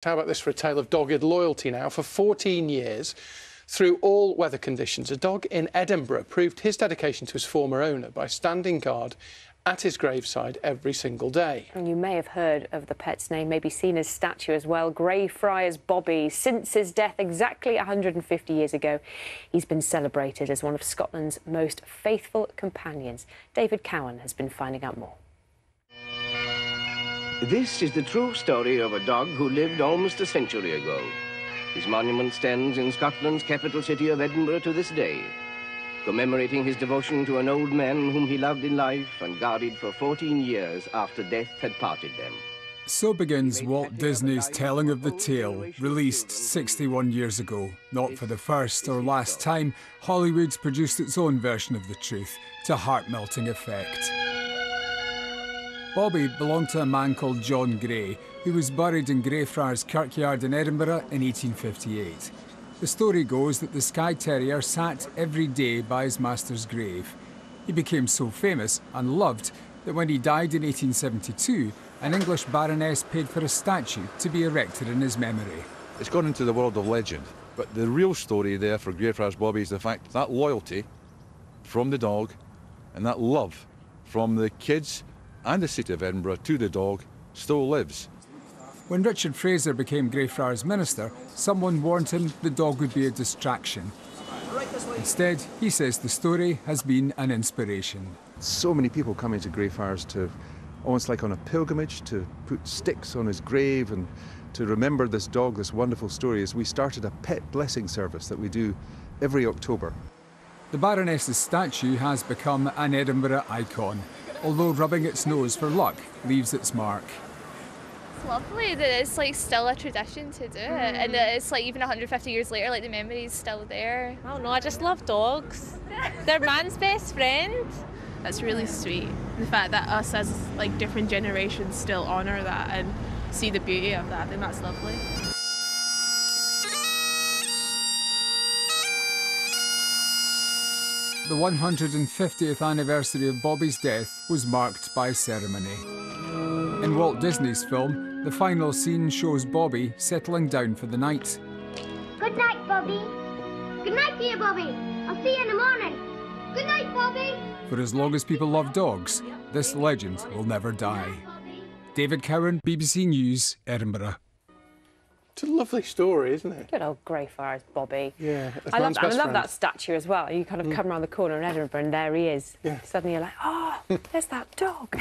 How about this for a tale of dogged loyalty now? For 14 years, through all weather conditions, a dog in Edinburgh proved his dedication to his former owner by standing guard at his graveside every single day. And you may have heard of the pet's name, maybe seen his statue as well, Greyfriars Bobby. Since his death exactly 150 years ago, he's been celebrated as one of Scotland's most faithful companions. David Cowan has been finding out more. This is the true story of a dog who lived almost a century ago. His monument stands in Scotland's capital city of Edinburgh to this day, commemorating his devotion to an old man whom he loved in life and guarded for 14 years after death had parted them. So begins Walt Disney's telling of the tale, released 61 years ago. Not for the first or last time, Hollywood's produced its own version of the truth, to heart-melting effect. Bobby belonged to a man called John Gray, who was buried in Greyfriars Kirkyard in Edinburgh in 1858. The story goes that the Skye Terrier sat every day by his master's grave. He became so famous and loved that when he died in 1872, an English baroness paid for a statue to be erected in his memory. It's gone into the world of legend, but the real story there for Greyfriars Bobby is the fact that loyalty from the dog and that love from the kids and the city of Edinburgh to the dog still lives. When Richard Fraser became Greyfriars Minister, someone warned him the dog would be a distraction. Instead, he says the story has been an inspiration. So many people coming to Greyfriars to, almost like on a pilgrimage, to put sticks on his grave and to remember this dog, this wonderful story, as we started a pet blessing service that we do every October. The Baroness's statue has become an Edinburgh icon, although rubbing its nose for luck leaves its mark. It's lovely that it's like still a tradition to do it, and that it's like even 150 years later, like the memory's still there. I don't know, I just love dogs. They're man's best friend. That's really sweet. The fact that us as like different generations still honour that and see the beauty of that, I think that's lovely. The 150th anniversary of Bobby's death was marked by a ceremony. In Walt Disney's film, the final scene shows Bobby settling down for the night. Good night, Bobby. Good night to you, Bobby. I'll see you in the morning. Good night, Bobby. For as long as people love dogs, this legend will never die. David Cowan, BBC News, Edinburgh. It's a lovely story, isn't it? Good old Greyfriars Bobby. Yeah, I love that statue as well. You kind of come around the corner in Edinburgh and there he is. Yeah. Suddenly you're like, oh, there's that dog.